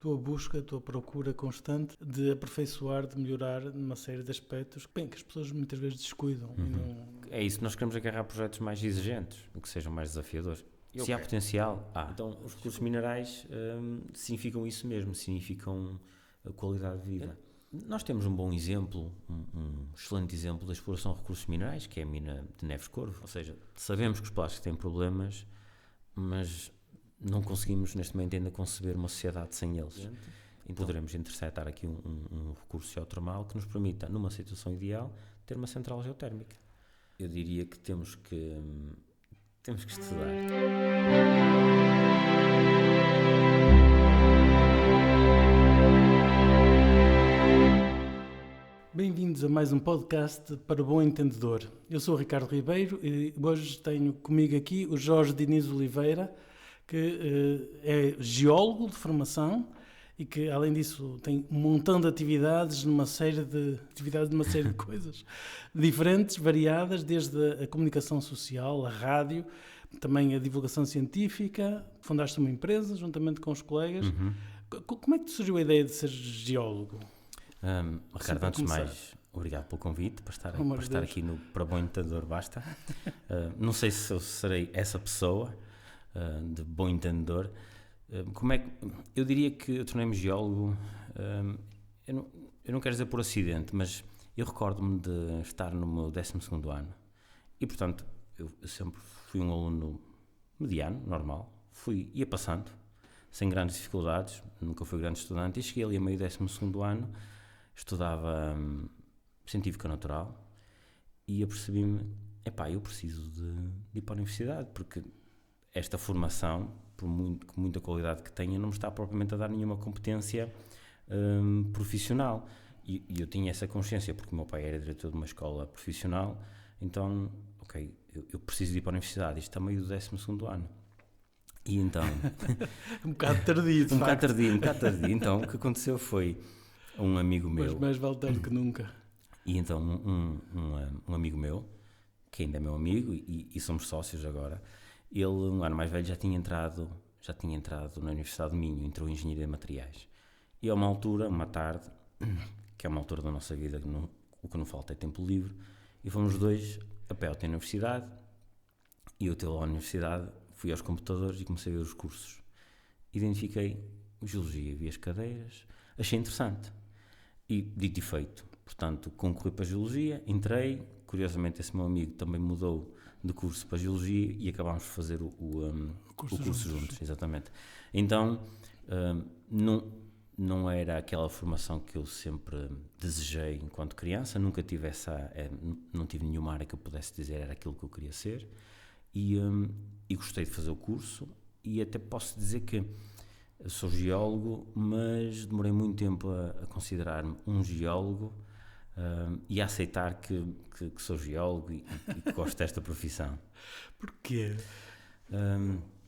tua busca, a tua procura constante de aperfeiçoar, de melhorar numa série de aspectos que as pessoas muitas vezes descuidam. E não... É isso, nós queremos agarrar projetos mais exigentes, que sejam mais desafiadores. Se há potencial, há. Então, os recursos minerais significam isso mesmo, significam a qualidade de vida. Nós temos um bom exemplo, um excelente exemplo da exploração de recursos minerais, que é a mina de Neves Corvo. Ou seja, sabemos que os plásticos têm problemas, mas não conseguimos neste momento ainda conceber uma sociedade sem eles. Então poderemos interceptar aqui um recurso geotermal que nos permita, numa situação ideal, ter uma central geotérmica. Eu diria que temos que estudar. Bem-vindos a mais um podcast para o bom entendedor. Eu sou o Ricardo Ribeiro e hoje tenho comigo aqui o Jorge Diniz Oliveira, que é geólogo de formação e que, além disso, tem um montão de atividades numa série de coisas diferentes, variadas, desde a comunicação social, a rádio, também a divulgação científica. Fundaste uma empresa juntamente com os colegas. Como é que te surgiu a ideia de ser geólogo? Ricardo, antes de mais, obrigado pelo convite para estar aqui no Para Bom Entendedor Basta. Não sei se eu serei essa pessoa de bom entendedor. Eu diria que eu tornei-me geólogo, eu não quero dizer por acidente, mas eu recordo-me de estar no meu 12º ano e, portanto, eu sempre fui um aluno mediano, normal, ia passando, sem grandes dificuldades, nunca fui grande estudante, e cheguei ali a meio 12º ano, estudava Científica Natural e apercebi-me, eu preciso de ir para a universidade, porque esta formação, com muita qualidade que tenha, não me está propriamente a dar nenhuma competência profissional. E eu tinha essa consciência, porque o meu pai era diretor de uma escola profissional, então, eu preciso de ir para a universidade, isto a meio do 12º ano. E então... um bocado tardio, de facto. Um bocado tardio. Então, o que aconteceu foi um amigo meu... Mas mais vale tarde que nunca. E então, um amigo meu, que ainda é meu amigo, e somos sócios agora, ele, um ano mais velho, já tinha entrado na Universidade de Minho, entrou em Engenharia de Materiais. E a uma tarde, que é uma altura da nossa vida, o que não falta é tempo livre, e fomos dois a pé até a universidade, e eu até lá à universidade fui aos computadores e comecei a ver os cursos. Identifiquei Geologia, vi as cadeiras, achei interessante. E dito e feito, portanto, concorri para a Geologia, entrei, curiosamente esse meu amigo também mudou de curso para Geologia e acabámos por fazer o curso juntos, exatamente. Então, não era aquela formação que eu sempre desejei enquanto criança, nunca tive não tive nenhuma área que eu pudesse dizer era aquilo que eu queria ser, e gostei de fazer o curso, e até posso dizer que sou geólogo, mas demorei muito tempo a considerar-me um geólogo e a aceitar que sou geólogo e que gosto desta profissão. Porquê?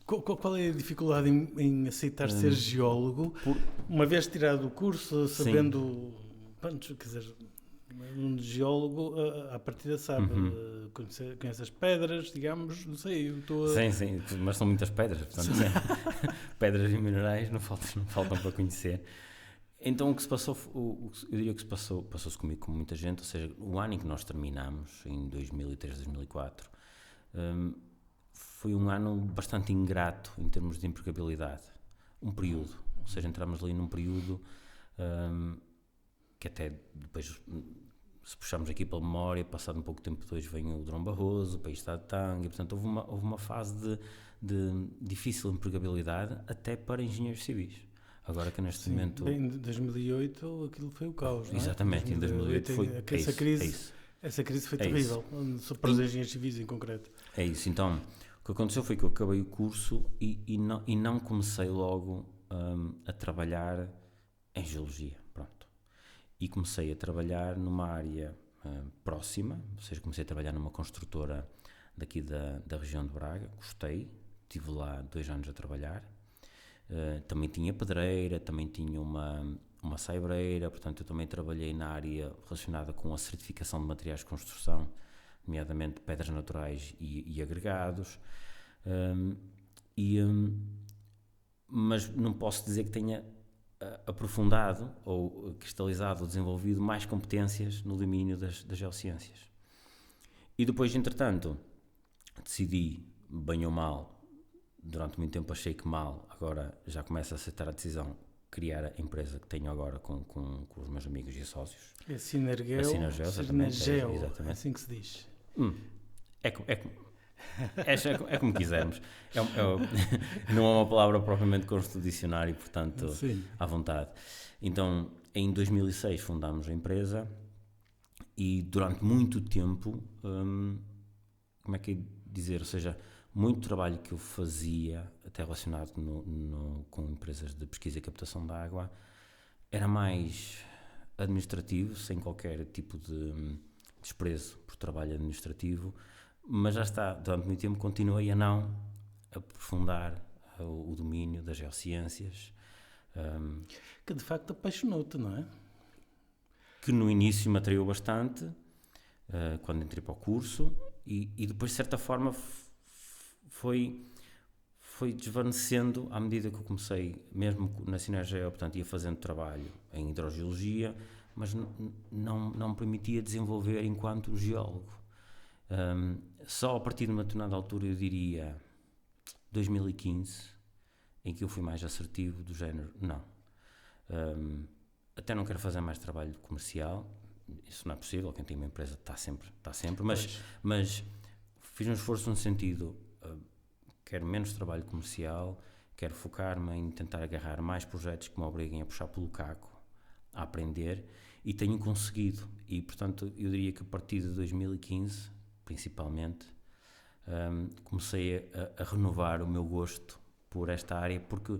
Qual é a dificuldade em aceitar ser geólogo, uma vez tirado o curso, sabendo, quer dizer, um geólogo à partida sabe, conhece as pedras, digamos, não sei, eu estou a... Sim, mas são muitas pedras, portanto, pedras e minerais não faltam para conhecer. Então o que se passou, eu diria que passou-se comigo como muita gente, ou seja, o ano em que nós terminámos, em 2003, 2004, foi um ano bastante ingrato em termos de empregabilidade. Um período, ou seja, entramos ali num período que até depois, se puxarmos aqui pela memória, passado um pouco tempo depois vem o Durão Barroso, o país está de tanga, e portanto houve uma fase de difícil empregabilidade até para engenheiros civis. Agora que neste momento... Em 2008 aquilo foi o caos, não é? Exatamente, em 2008 foi... Essa crise foi terrível, para os engenheiros civis em concreto. É isso, então o que aconteceu foi que eu acabei o curso e não comecei logo a trabalhar em geologia, pronto. E comecei a trabalhar numa área próxima, ou seja, comecei a trabalhar numa construtora daqui da região de Braga, gostei, estive lá 2 anos a trabalhar. Também tinha pedreira, também tinha uma saibreira, portanto eu também trabalhei na área relacionada com a certificação de materiais de construção, nomeadamente pedras naturais e agregados, mas não posso dizer que tenha aprofundado ou cristalizado ou desenvolvido mais competências no domínio das geociências. E depois, entretanto, decidi, bem ou mal, durante muito tempo achei que mal, agora já começo a aceitar a decisão, criar a empresa que tenho agora com os meus amigos e sócios. É Sinergeo, exatamente. É assim que se diz. É como quisermos. Não é uma palavra propriamente consta do dicionário, portanto, sim, à vontade. Então, em 2006 fundámos a empresa e durante muito tempo, como é que é dizer, ou seja, muito trabalho que eu fazia, até relacionado com empresas de pesquisa e captação de água, era mais administrativo, sem qualquer tipo de desprezo por trabalho administrativo, mas já está, durante muito tempo continuei a não aprofundar o domínio das geociências. Que de facto apaixonou-te, não é? Que no início me atraiu bastante, quando entrei para o curso, e depois de certa forma foi desvanecendo à medida que eu comecei, mesmo na Sinergeo, portanto ia fazendo trabalho em hidrogeologia, mas não me permitia desenvolver enquanto geólogo. Só a partir de uma determinada altura, eu diria 2015, em que eu fui mais assertivo, do género, não. Até não quero fazer mais trabalho comercial, isso não é possível, quem tem uma empresa está sempre, mas fiz um esforço no sentido, quero menos trabalho comercial, quero focar-me em tentar agarrar mais projetos que me obriguem a puxar pelo caco, a aprender, e tenho conseguido. E, portanto, eu diria que a partir de 2015, principalmente, comecei a renovar o meu gosto por esta área, porque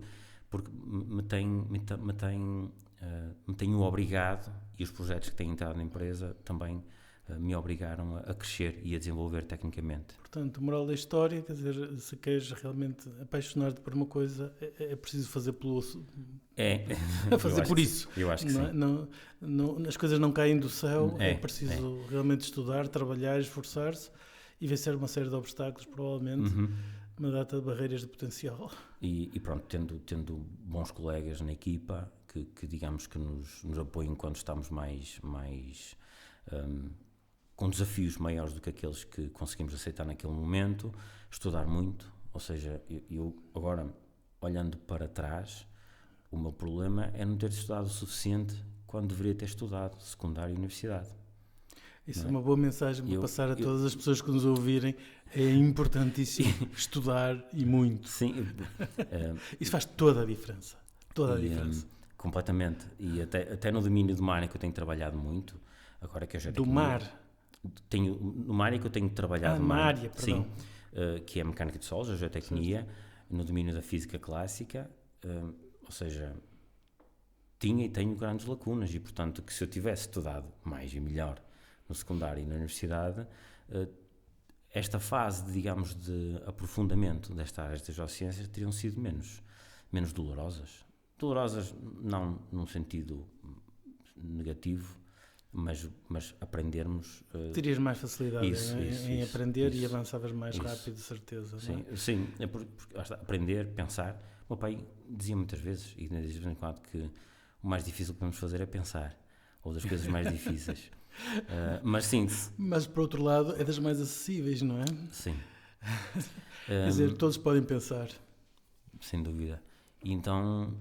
me tenho obrigado, e os projetos que têm entrado na empresa também me obrigaram a crescer e a desenvolver tecnicamente. Portanto, moral da história, quer dizer, se queres realmente apaixonar-te por uma coisa, é preciso fazer pelo osso. Fazer por isso. Eu acho que sim. Não, as coisas não caem do céu, é preciso realmente estudar, trabalhar, esforçar-se e vencer uma série de obstáculos, provavelmente, uma data de barreiras de potencial. E pronto, tendo bons colegas na equipa que digamos que nos apoiem quando estamos mais com desafios maiores do que aqueles que conseguimos aceitar naquele momento, estudar muito, ou seja, eu agora, olhando para trás, o meu problema é não ter estudado o suficiente quando deveria ter estudado, secundário e universidade. Isso é uma boa mensagem para passar a todas as pessoas que nos ouvirem. É importantíssimo estudar e muito. Sim. Isso faz toda a diferença. Toda a diferença. Completamente. E até no domínio do mar, que eu tenho trabalhado muito, agora que a geotecnia... Do mar? Numa área que eu tenho trabalhado uma área, perdão. Sim, que é a mecânica de solos, a geotecnia, no domínio da física clássica, ou seja, tinha e tenho grandes lacunas, e portanto que se eu tivesse estudado mais e melhor no secundário e na universidade, esta fase, digamos, de aprofundamento desta área das geociências teriam sido menos dolorosas. Dolorosas não num sentido negativo, mas aprendermos... Terias mais facilidade em aprender e avançavas mais rápido, de certeza. Sim, não é? Sim, é porque aprender, pensar. O meu pai dizia muitas vezes, e diz de vez em quando, que o mais difícil que podemos fazer é pensar, ou das coisas mais difíceis. Mas sim. Mas por outro lado, é das mais acessíveis, não é? Sim. Quer dizer, todos podem pensar. Sem dúvida. E então,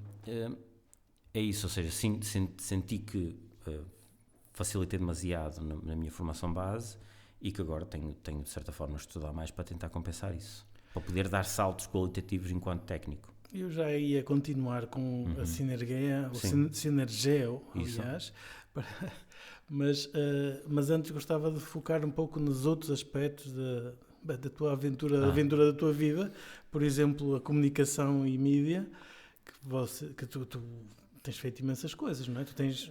é isso, ou seja, senti que... facilitei demasiado na minha formação base e que agora tenho de certa forma estudar mais para tentar compensar isso, para poder dar saltos qualitativos enquanto técnico. Eu já ia continuar com a Sinergeo, aliás, mas antes gostava de focar um pouco nos outros aspectos da tua aventura, a aventura da tua vida, por exemplo, a comunicação e mídia, que tu tens feito imensas coisas, não é? Tu tens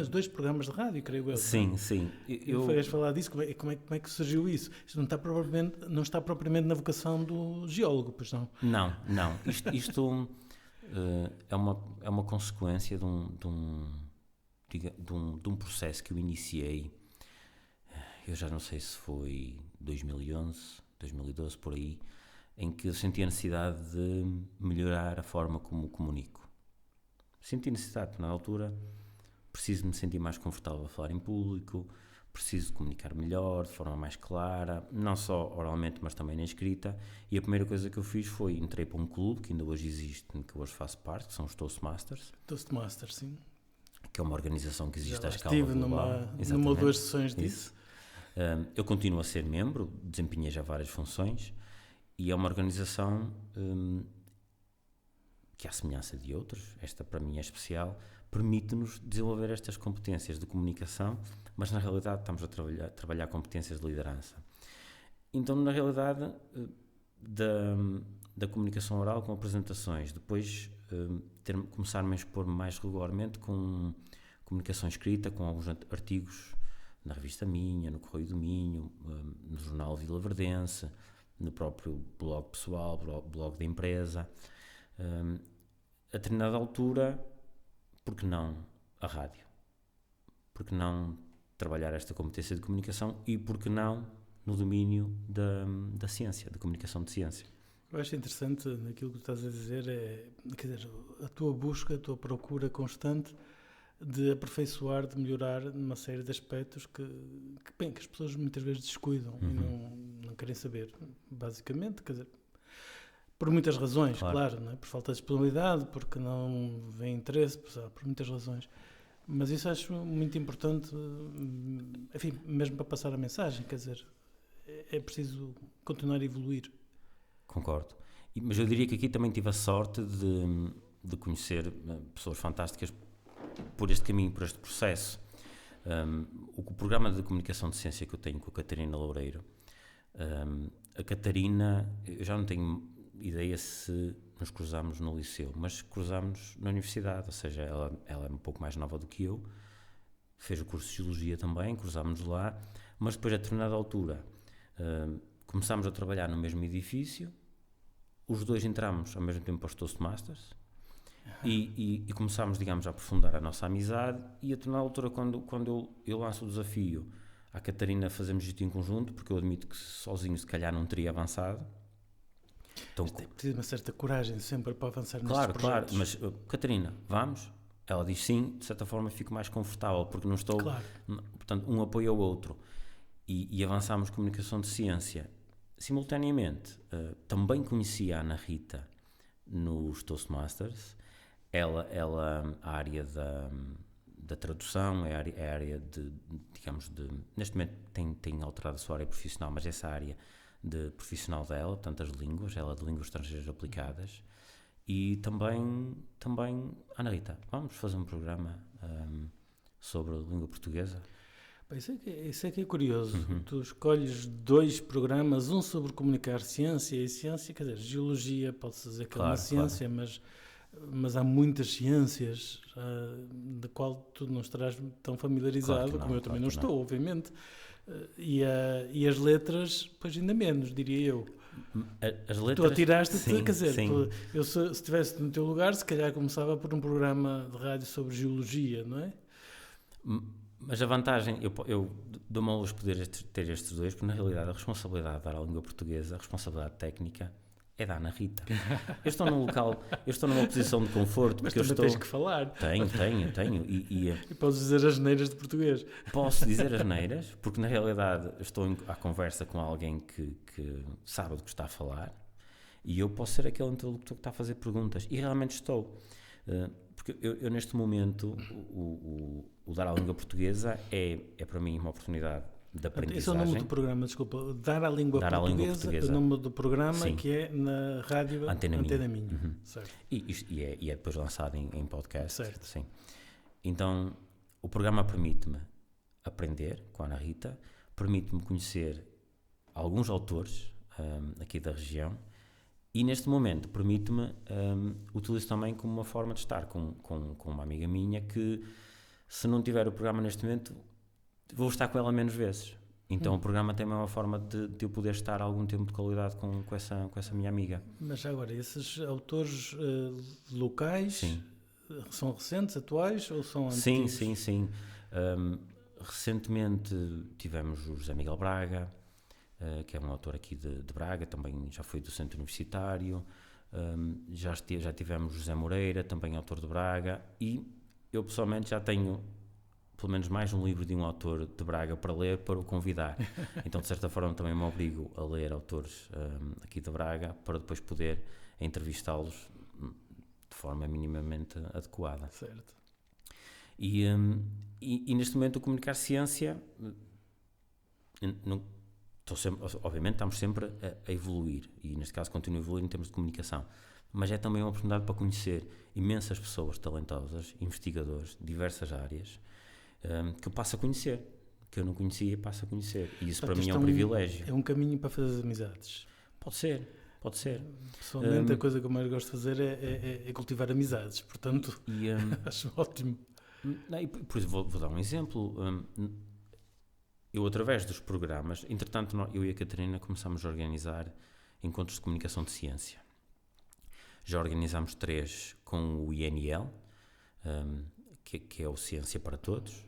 2 programas de rádio, creio eu. Sim. Queres falar disso? Como é que surgiu isso? Isto não está propriamente na vocação do geólogo, pois não? Não. Isto é uma consequência de um processo que eu iniciei. Eu já não sei se foi 2011, 2012, por aí, em que eu senti a necessidade de melhorar a forma como comunico. Senti necessidade, na altura, preciso me sentir mais confortável a falar em público, preciso comunicar melhor, de forma mais clara, não só oralmente, mas também na escrita. E a primeira coisa que eu fiz foi, entrei para um clube, que ainda hoje existe, que hoje faço parte, que são os Toastmasters. Toastmasters, sim. Que é uma organização que existe à escala global. Numa ou duas sessões disso. Eu continuo a ser membro, desempenhei já várias funções, e é uma organização que, à semelhança de outros, esta para mim é especial, permite-nos desenvolver estas competências de comunicação, mas na realidade estamos a trabalhar competências de liderança. Então, na realidade, da comunicação oral com apresentações, depois começar-me a expor mais regularmente com comunicação escrita, com alguns artigos na revista Minha, no Correio do Minho, no jornal Vilaverdense, no próprio blog pessoal, blog da empresa. A determinada altura, por que não a rádio? Por que não trabalhar esta competência de comunicação e por que não no domínio da ciência, da comunicação de ciência? Eu acho interessante naquilo que tu estás a dizer, quer dizer, a tua busca, a tua procura constante de aperfeiçoar, de melhorar numa série de aspectos que as pessoas muitas vezes descuidam e não querem saber, basicamente, quer dizer, por muitas razões, claro, não é? Por falta de disponibilidade, porque não vem interesse, por muitas razões. Mas isso acho muito importante, enfim, mesmo para passar a mensagem, quer dizer, é preciso continuar a evoluir. Concordo. Mas eu diria que aqui também tive a sorte de conhecer pessoas fantásticas por este caminho, por este processo. O programa de comunicação de ciência que eu tenho com a Catarina Loureiro, a Catarina, eu já não tenho ideia se nos cruzámos no liceu, mas cruzámos na universidade, ou seja, ela é um pouco mais nova do que eu, fez o curso de Geologia também, cruzámos lá, mas depois a determinada altura começámos a trabalhar no mesmo edifício, os dois entramos ao mesmo tempo para os Toastmasters e começámos, digamos, a aprofundar a nossa amizade e a determinada altura, quando eu lanço o desafio à Catarina fazermos isto em conjunto, porque eu admito que sozinho se calhar não teria avançado. Então, é preciso uma certa coragem sempre para avançar nestes projetos. Claro, mas Catarina, vamos? Ela diz sim, de certa forma fico mais confortável, porque não estou... Claro. Portanto, um apoia o outro. E avançámos comunicação de ciência. Simultaneamente, também conheci a Ana Rita nos Toastmasters. Ela a área da tradução, é a área de, digamos, neste momento tem alterado a sua área profissional, mas essa área de profissional dela, portanto as línguas, ela de línguas estrangeiras aplicadas, e também Ana Rita, vamos fazer um programa sobre a língua portuguesa? Isso é que é curioso. Tu escolhes 2 programas, um sobre comunicar ciência e ciência, quer dizer, geologia, pode-se dizer que é uma ciência, mas há muitas ciências de qual tu não estarás tão familiarizado, como eu também não estou, obviamente. E as letras, pois ainda menos, diria eu. As letras, tu atiraste-te, quer dizer, eu se estivesse no teu lugar, se calhar começava por um programa de rádio sobre geologia, não é? Mas a vantagem, eu dou-me ao poder ter estes 2, porque na realidade a responsabilidade de dar a língua portuguesa, a responsabilidade técnica, é da Ana Rita. Eu estou numa posição de conforto. Mas porque tens que falar. Tenho. E podes dizer as neiras de português. Posso dizer as neiras, porque na realidade estou à conversa com alguém que sabe do que está a falar, e eu posso ser aquele interlocutor que está a fazer perguntas, e realmente estou. Porque eu neste momento, o dar a língua portuguesa é para mim uma oportunidade de aprendizagem. Esse é o nome do programa, desculpa. Dar a língua portuguesa, o nome do programa, sim, que é na rádio Antena Minha. Certo. E é depois lançado em podcast. Certo. Sim. Então, o programa permite-me aprender com a Ana Rita, permite-me conhecer alguns autores aqui da região, e neste momento permite-me utilizo também como uma forma de estar com uma amiga minha que, se não tiver o programa neste momento, vou estar com ela menos vezes. Então o programa tem uma forma de eu poder estar algum tempo de qualidade com essa minha amiga. Mas agora, esses autores locais, sim, são recentes, atuais ou são antigos? Sim. Recentemente tivemos o José Miguel Braga, que é um autor aqui de Braga, também já foi do Centro Universitário. já tivemos José Moreira, também autor de Braga, e eu pessoalmente já tenho pelo menos mais um livro de um autor de Braga para ler, para o convidar. Então, de certa forma, também me obrigo a ler autores aqui de Braga para depois poder entrevistá-los de forma minimamente adequada. Certo. E neste momento o Comunicar Ciência, obviamente estamos sempre a evoluir, e neste caso continuo a evoluir em termos de comunicação, mas é também uma oportunidade para conhecer imensas pessoas talentosas, investigadores de diversas áreas, que eu passo a conhecer, que eu não conhecia e passo a conhecer, e isso para mim é um privilégio. É um caminho para fazer amizades. Pode ser. Pessoalmente, a coisa que eu mais gosto de fazer é cultivar amizades, portanto, acho ótimo. Por isso, vou dar um exemplo. Eu, através dos programas, entretanto, eu e a Catarina começámos a organizar encontros de comunicação de ciência. Já organizámos 3 com o INL, que é o Ciência para Todos,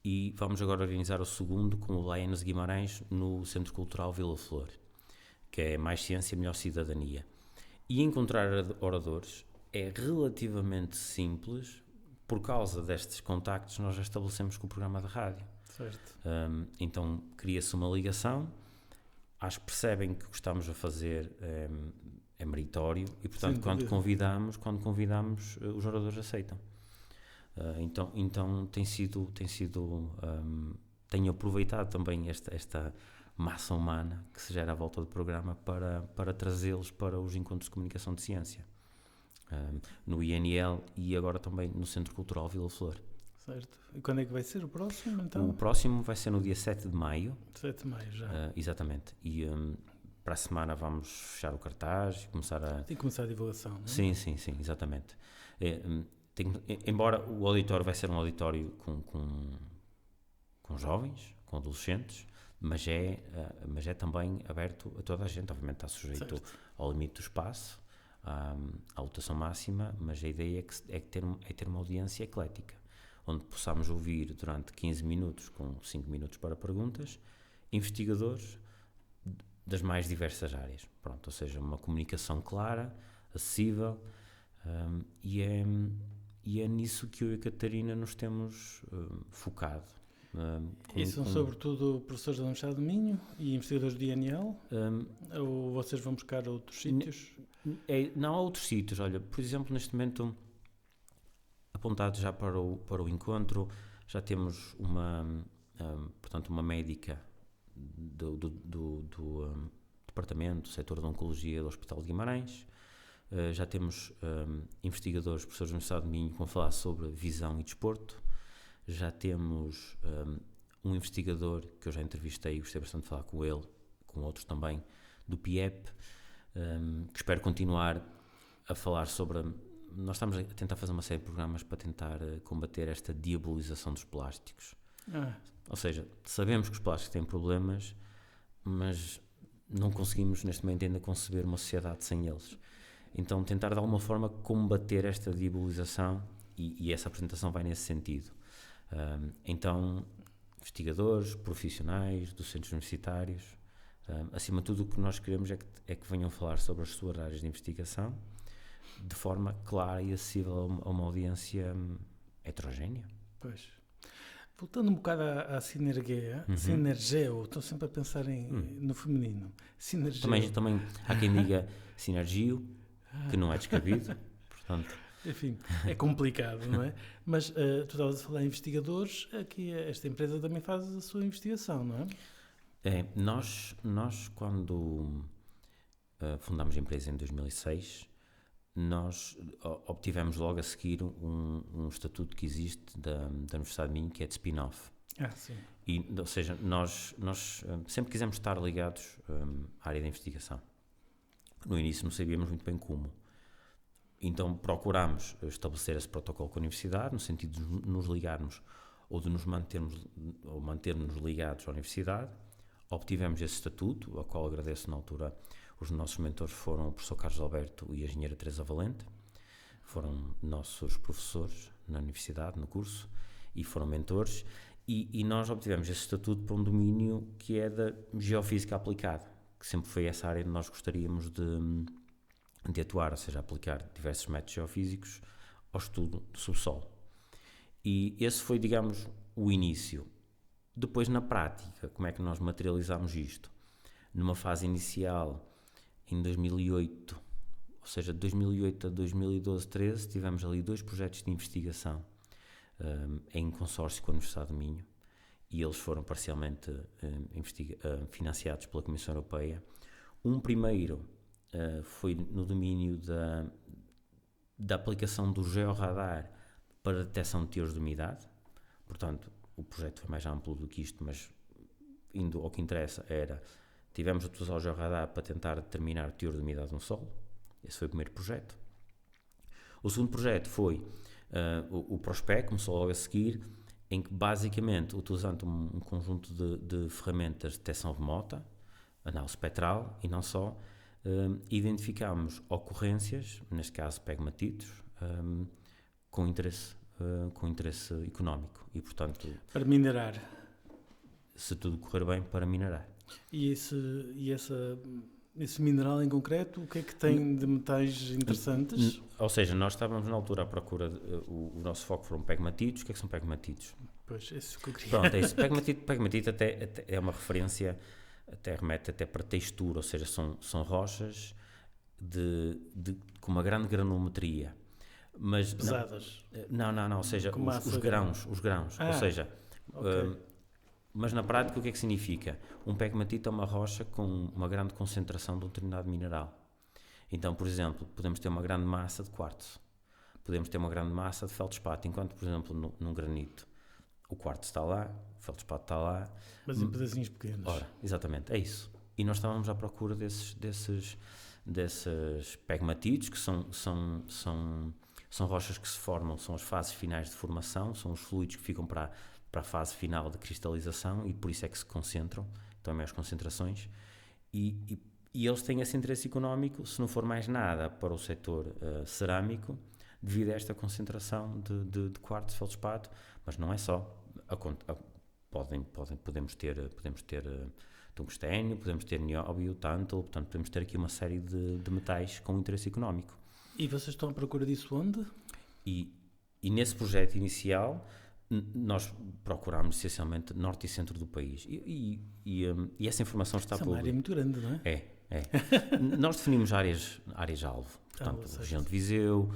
e vamos agora organizar o segundo com o Laenas Guimarães no Centro Cultural Vila Flor, que é Mais Ciência, Melhor Cidadania. E encontrar oradores é relativamente simples. Por causa destes contactos, nós já estabelecemos com o programa de rádio. Certo. Então, cria-se uma ligação, acho que percebem que o que estamos a fazer é meritório e, portanto, quando convidamos, os oradores aceitam. Então tenho aproveitado também esta massa humana que se gera à volta do programa para trazê-los para os encontros de comunicação de ciência. No INL e agora também no Centro Cultural Vila Flor. Certo. E quando é que vai ser o próximo, então? O próximo vai ser no dia 7 de maio. 7 de maio, já. Exatamente. E para a semana vamos fechar o cartaz e começar a... Tem que começar a divulgação, não é? Sim, exatamente. Embora o auditório vai ser um auditório com jovens, com adolescentes, mas é também aberto a toda a gente. Obviamente está sujeito ao limite do espaço, à lotação máxima, mas a ideia é ter uma audiência eclética, onde possamos ouvir durante 15 minutos, com 5 minutos para perguntas, investigadores das mais diversas áreas. Pronto, ou seja, uma comunicação clara, acessível, e é nisso que eu e a Catarina nos temos focado. E são sobretudo professores da Universidade do Minho e investigadores do INL? Ou vocês vão buscar outros sítios? Não há outros sítios. Olha, por exemplo, neste momento, apontado já para o encontro, já temos uma médica do departamento, do setor de Oncologia do Hospital de Guimarães. Já temos investigadores, professores da Universidade do Minho, que vão falar sobre visão e desporto. Já temos um investigador que eu já entrevistei e gostei bastante de falar com ele, com outros também, do PIEP, que espero continuar a falar sobre... Nós estamos a tentar fazer uma série de programas para tentar combater esta diabolização dos plásticos. Ou seja, sabemos que os plásticos têm problemas, mas não conseguimos neste momento ainda conceber uma sociedade sem eles. Então tentar de alguma forma combater esta diabolização, e essa apresentação vai nesse sentido. Então, investigadores, profissionais, docentes universitários, acima de tudo o que nós queremos é que venham falar sobre as suas áreas de investigação de forma clara e acessível a uma audiência heterogénea. Pois. Voltando um bocado à sinergia, sinergeo, estou sempre a pensar no feminino. Sinergeo. Também há quem diga sinergio, que não é descabido, portanto... Enfim, é complicado, não é? Mas tu estavas a falar em investigadores, aqui esta empresa também faz a sua investigação, não é? Nós quando fundámos a empresa em 2006, nós obtivemos logo a seguir um estatuto que existe da Universidade de Minho, que é de spin-off. Sim. Ou seja, nós sempre quisemos estar ligados à área da investigação. No início não sabíamos muito bem como. Então procurámos estabelecer esse protocolo com a universidade, no sentido de nos ligarmos ou de nos mantermos ligados à universidade. Obtivemos esse estatuto, ao qual agradeço na altura. Os nossos mentores foram o professor Carlos Alberto e a engenheira Teresa Valente. Foram nossos professores na universidade, no curso, e foram mentores. E nós obtivemos esse estatuto para um domínio que é da geofísica aplicada, que sempre foi essa área onde nós gostaríamos de de atuar, ou seja, aplicar diversos métodos geofísicos ao estudo do subsolo. E esse foi, digamos, o início. Depois, na prática, como é que nós materializámos isto? Numa fase inicial, em 2008, ou seja, de 2008 a 2012, 13, tivemos ali 2 projetos de investigação em consórcio com a Universidade do Minho, e eles foram parcialmente financiados pela Comissão Europeia. Um primeiro foi no domínio da aplicação do georradar para detecção de teores de umidade. Portanto, o projeto foi mais amplo do que isto, mas indo ao que interessa tivemos a utilizar o georradar para tentar determinar o teor de umidade no solo. Esse foi o primeiro projeto. O segundo projeto foi o Prospec, começou logo a seguir, em que basicamente, utilizando um conjunto de ferramentas de detecção remota, análise espectral e não só, identificámos ocorrências, neste caso pegmatitos, com interesse económico e, portanto... Para minerar. Se tudo correr bem, para minerar. E esse mineral em concreto, o que é que tem de metais interessantes? Ou seja, nós estávamos na altura à procura, o nosso foco foram pegmatitos. O que é que são pegmatitos? Pois, esse que eu queria. Pronto, é isso. Pegmatito até é uma referência, até remete até para textura, ou seja, são rochas com uma grande granulometria. Mas pesadas? Não, ou seja, os grãos. Ou seja... Okay. Mas na prática o que é que significa? Um pegmatito é uma rocha com uma grande concentração de um determinado mineral. Então, por exemplo, podemos ter uma grande massa de quartzo, podemos ter uma grande massa de feldspato, enquanto, por exemplo, num granito o quartzo está lá, o feldspato está lá. Mas em pedacinhos pequenos. Ora, exatamente, é isso. E nós estávamos à procura desses pegmatitos, que são rochas que se formam, são as fases finais de formação, são os fluidos que ficam para a fase final de cristalização, e por isso é que se concentram, então maiores concentrações, e eles têm esse interesse económico, se não for mais nada, para o setor cerâmico, devido a esta concentração de quartzo, feldspato, mas não é só. Podemos ter tungstênio, podemos ter nióbio, tântalo, portanto podemos ter aqui uma série de metais com interesse económico. E vocês estão à procura disso onde? E nesse projeto inicial nós procurámos essencialmente norte e centro do país, e essa informação está pública. É uma área muito grande, não é? É. Nós definimos áreas-alvo, portanto, região de Viseu,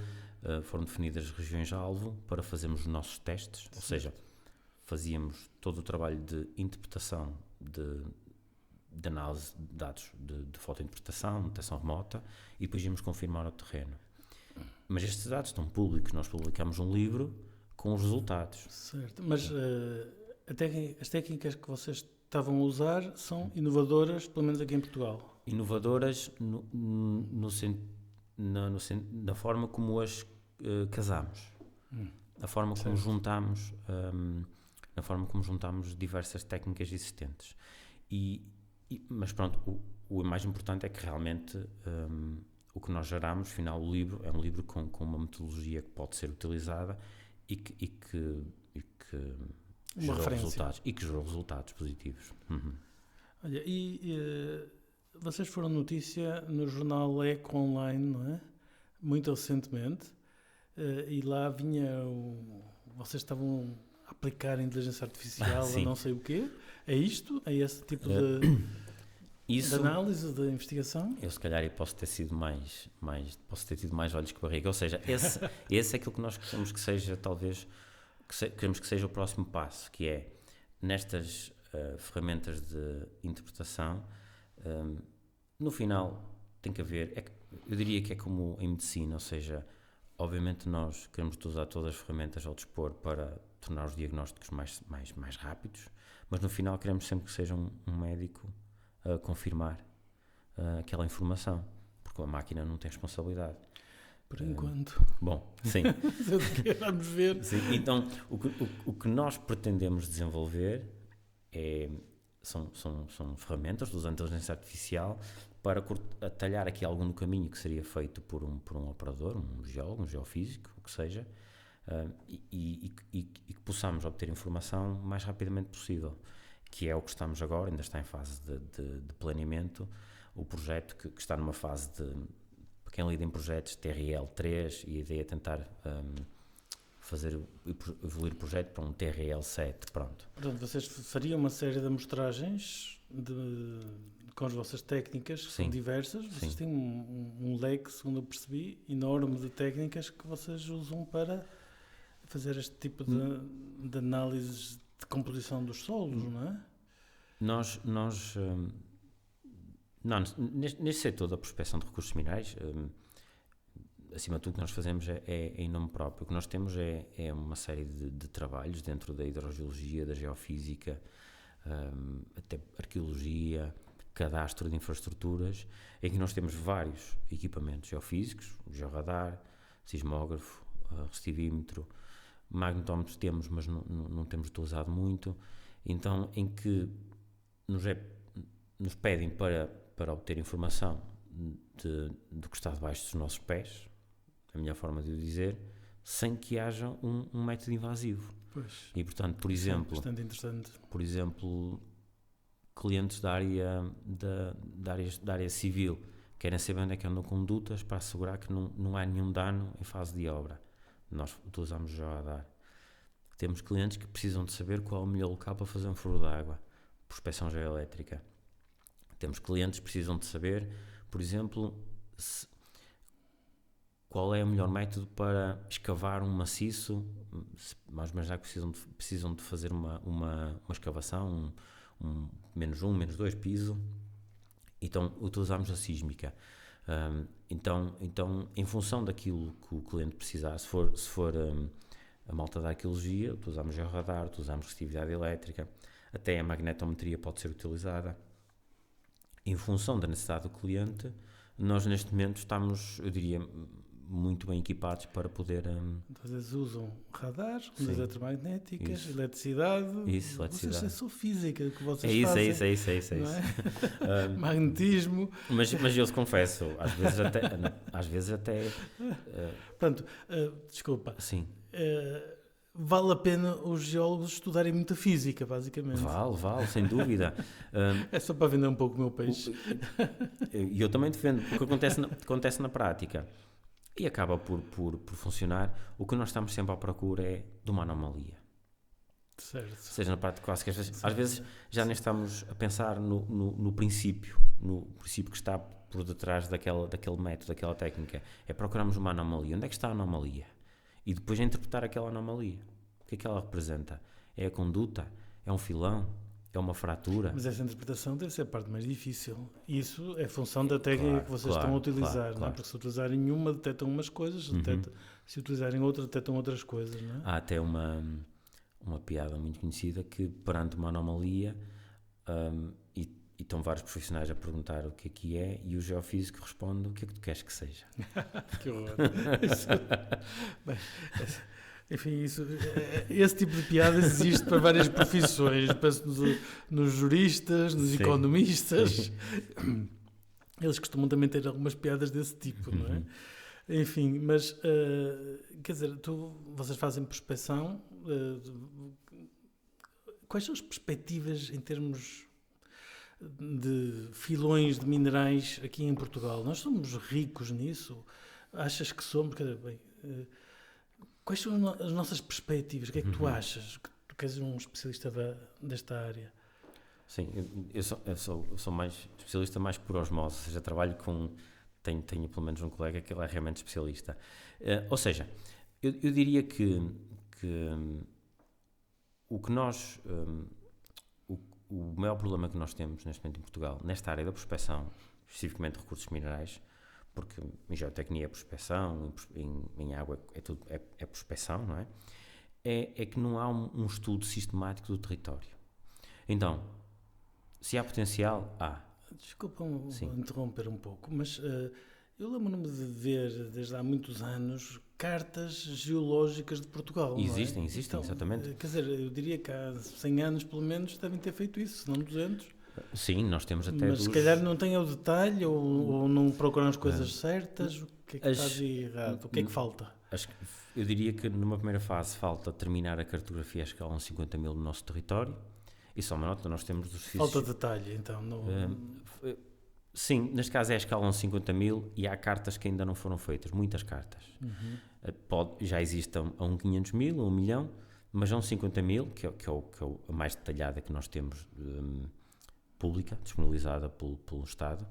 foram definidas regiões-alvo para fazermos os nossos testes, ou seja, fazíamos todo o trabalho de interpretação, de análise de dados de fotointerpretação, detecção remota, e depois íamos confirmar o terreno. Mas estes dados estão públicos, nós publicamos um livro com os resultados. Certo, mas as técnicas que vocês estavam a usar são inovadoras, pelo menos aqui em Portugal? Inovadoras na forma como as casamos, a forma como juntamos, na forma como juntamos diversas técnicas existentes. Mas pronto, o mais importante é que realmente o que nós geramos, afinal, o livro é um livro com uma metodologia que pode ser utilizada e que gerou resultados positivos. Uhum. Olha, vocês foram notícia no jornal Eco Online, não é? Muito recentemente, e lá vocês estavam a aplicar a inteligência artificial a não sei o quê. É isto? É esse tipo de análise, de investigação? Eu se calhar posso ter tido mais olhos que barriga, ou seja, esse é aquilo que nós queremos que seja, talvez, queremos que seja o próximo passo, que é, nestas ferramentas de interpretação, no final tem que haver, eu diria que é como em medicina, ou seja, obviamente nós queremos usar todas as ferramentas ao dispor para tornar os diagnósticos mais rápidos, mas no final queremos sempre que seja um médico a confirmar aquela informação, porque a máquina não tem responsabilidade. Por enquanto. Bom, sim. Vamos ver. Sim, então, o que nós pretendemos desenvolver são ferramentas usando a inteligência artificial para atalhar aqui algum do caminho que seria feito por um operador, um geólogo, um geofísico, o que seja, e que possamos obter informação o mais rapidamente possível, que é o que estamos agora, ainda está em fase de planeamento, o projeto que está numa fase para quem lida em projetos TRL3, e a ideia é tentar evoluir o projeto para um TRL7, pronto. Portanto, vocês fariam uma série de amostragens com as vossas técnicas, que são diversas. Vocês têm um leque, segundo eu percebi, enorme de técnicas que vocês usam para fazer este tipo de análises de composição dos solos, não é? Neste setor da prospecção de recursos minerais, acima de tudo o que nós fazemos é em nome próprio. O que nós temos é uma série de trabalhos dentro da hidrogeologia, da geofísica, até arqueologia, cadastro de infraestruturas, em que nós temos vários equipamentos geofísicos, georradar, sismógrafo, recitívímetro, magnetómetro temos, mas não temos utilizado muito. Então, em que nos pedem para obter informação do que está debaixo dos nossos pés, a melhor forma de o dizer, sem que haja um método invasivo. Pois. E, portanto, por exemplo, bastante interessante. Por exemplo, clientes da área civil querem saber onde é que andam condutas para assegurar que não há nenhum dano em fase de obra. Nós utilizamos o georradar. Temos clientes que precisam de saber qual é o melhor local para fazer um furo de água, prospeção geoelétrica. Temos clientes que precisam de saber, por exemplo, qual é o melhor método para escavar um maciço, mas já que precisam de fazer uma escavação, -1, -2 piso, então utilizamos a sísmica. Então, em função daquilo que o cliente precisar, se for a malta da arqueologia, utilizamos georradar, utilizamos resistividade elétrica, até a magnetometria pode ser utilizada. Em função da necessidade do cliente, nós neste momento estamos, eu diria, muito bem equipados para poder... Às vezes usam radar, ondas eletromagnéticas, eletricidade. Isso, eletricidade. Vocês são física que vocês fazem. É isso. Magnetismo. Mas eu te confesso, às vezes até... Portanto, desculpa. Sim. Vale a pena os geólogos estudarem muita física, basicamente. Vale, sem dúvida. É só para vender um pouco o meu peixe. E eu também defendo, o que acontece na prática. E acaba por funcionar. O que nós estamos sempre à procura é de uma anomalia. Certo. Seja na prática, às vezes já nem estamos a pensar no princípio que está por detrás daquele método, daquela técnica. É procurarmos uma anomalia. Onde é que está a anomalia? E depois interpretar aquela anomalia. O que é que ela representa? É a conduta? É um filão? É uma fratura? Mas essa interpretação deve ser a parte mais difícil. Isso é função da técnica que vocês estão a utilizar. Não é? Porque se utilizarem uma, detectam umas coisas, se utilizarem outra, detectam outras coisas. Não é? Há até uma piada muito conhecida que, perante uma anomalia, e estão vários profissionais a perguntar o que é, e o geofísico responde: o que é que tu queres que seja? Que horror. Enfim, esse tipo de piadas existe para várias profissões. Penso nos juristas, nos economistas. Eles costumam também ter algumas piadas desse tipo, não é? Enfim, mas, quer dizer, vocês fazem prospecção. Quais são as perspectivas em termos de filões de minerais aqui em Portugal? Nós somos ricos nisso? Achas que somos? Quais são as nossas perspectivas? O que é que tu achas? Que tu queres um especialista desta área? Sim, eu sou mais especialista mais por osmose, ou seja, trabalho com... Tenho pelo menos um colega que ele é realmente especialista. Ou seja, eu diria que o que nós... o maior problema que nós temos neste momento em Portugal, nesta área da prospecção, especificamente de recursos minerais, porque em geotecnia é prospecção, em água é prospecção, não é? É que não há um estudo sistemático do território. Então, se há potencial, há. Desculpa interromper um pouco, mas eu lembro-me de ver, desde há muitos anos, cartas geológicas de Portugal. Existem, então, exatamente. Quer dizer, eu diria que há 100 anos, pelo menos, devem ter feito isso, se não 200. Sim, nós temos até... Mas se calhar não têm o detalhe ou não procuram as coisas certas. O que é que está de errado? O que é que falta? Eu diria que numa primeira fase falta terminar a cartografia a escala 50 mil no nosso território. E só uma nota, nós temos dos Falta detalhe, então. Sim, neste caso é a escala 50 mil e há cartas que ainda não foram feitas, muitas cartas. Já existem a 500 mil, a 1 milhão, mas a 50 mil, que é a mais detalhada que nós temos pública, disponibilizada pelo Estado,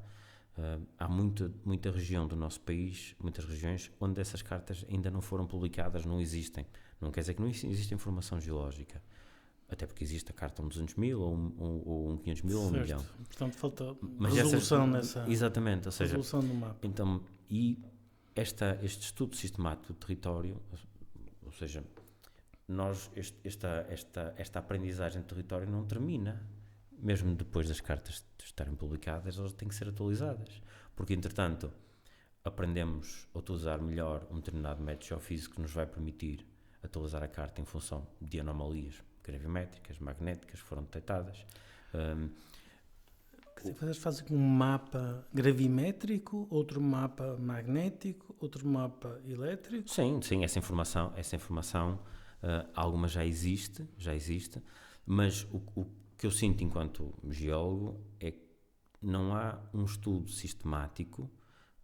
há muita região do nosso país, muitas regiões, onde essas cartas ainda não foram publicadas, não existem. Não quer dizer que não existe informação geológica. Até porque existe a carta 200 mil, ou 500 mil, ou 1 milhão. Portanto, falta resolução nessa... Exatamente, ou seja... Resolução do mapa. Então, e este estudo sistemático do território, ou seja, esta aprendizagem do território não termina. Mesmo depois das cartas estarem publicadas, elas têm que ser atualizadas. Porque, entretanto, aprendemos a utilizar melhor um determinado método geofísico que nos vai permitir atualizar a carta em função de anomalias gravimétricas, magnéticas, que foram detectadas. Vocês fazem um mapa gravimétrico, outro mapa magnético, outro mapa elétrico? Sim, essa informação alguma já existe, mas o que eu sinto enquanto geólogo é que não há um estudo sistemático,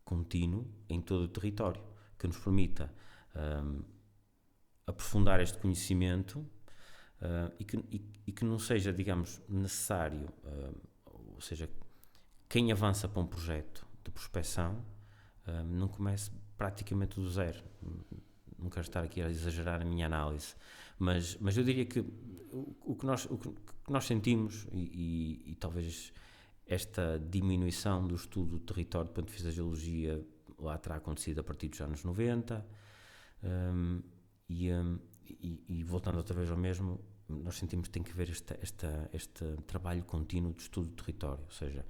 contínuo, em todo o território, que nos permita aprofundar este conhecimento e que não seja, digamos, necessário, ou seja, quem avança para um projeto de prospecção não comece praticamente do zero. Não quero estar aqui a exagerar a minha análise, mas eu diria que o que nós sentimos e talvez esta diminuição do estudo do território do ponto de vista da geologia lá terá acontecido a partir dos anos 90 e voltando outra vez ao mesmo, nós sentimos que tem que haver este trabalho contínuo de estudo do território, ou seja,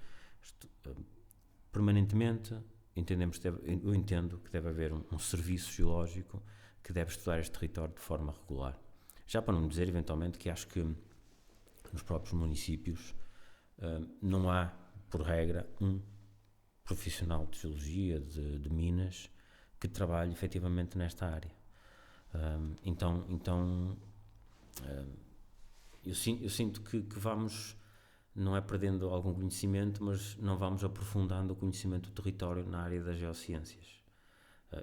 permanentemente eu entendo que deve haver um serviço geológico que deve estudar este território de forma regular. Já para não dizer, eventualmente, que acho que nos próprios municípios não há, por regra, um profissional de geologia, de minas, que trabalhe efetivamente nesta área. Eu sinto que vamos, não é perdendo algum conhecimento, mas não vamos aprofundando o conhecimento do território na área das geociências.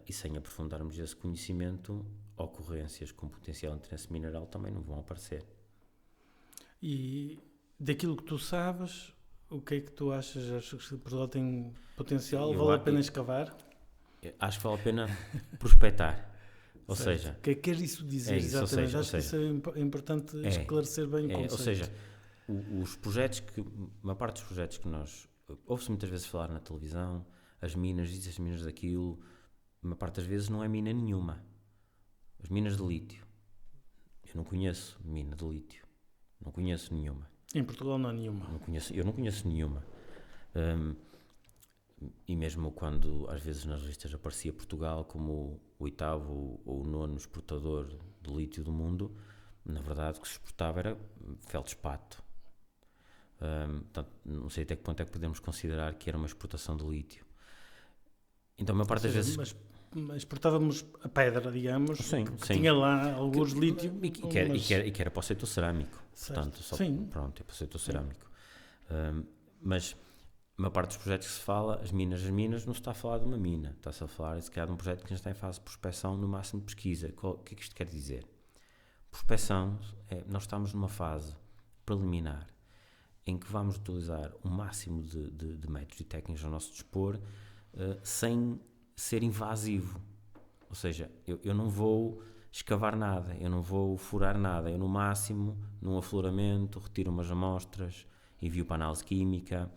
E sem aprofundarmos esse conhecimento, ocorrências com potencial interesse mineral também não vão aparecer. E daquilo que tu sabes, o que é que tu achas? Achas que Portugal tem potencial? Vale a pena escavar? Acho que vale a pena prospectar. Ou seja... O que é que quer isso dizer exatamente? Acho que isso é importante esclarecer bem o conceito. Ou seja, os projetos uma parte dos projetos que nós... Ouve-se muitas vezes falar na televisão, as minas, as minas daquilo... Uma parte das vezes não é mina nenhuma. As minas de lítio. Eu não conheço mina de lítio. Não conheço nenhuma. Em Portugal não há nenhuma. Eu não conheço nenhuma. E mesmo quando às vezes nas listas aparecia Portugal como o 8º ou o 9º exportador de lítio do mundo, na verdade o que se exportava era feldspato. Portanto, não sei até que ponto é que podemos considerar que era uma exportação de lítio. Então, a maior parte das vezes... Mas exportávamos a pedra, digamos, sim. Tinha lá alguns lítio. E que era para o setor cerâmico. Portanto, pronto, é para o setor cerâmico. Mas a maior parte dos projetos que se fala, as minas, não se está a falar de uma mina. Está-se a falar, se calhar, de um projeto que já está em fase de prospecção, no máximo de pesquisa. O que é que isto quer dizer? Prospecção, nós estamos numa fase preliminar em que vamos utilizar o máximo de métodos e técnicas ao nosso dispor, sem ser invasivo. Ou seja, eu não vou escavar nada, eu não vou furar nada, eu no máximo, num afloramento, retiro umas amostras, envio para a análise química,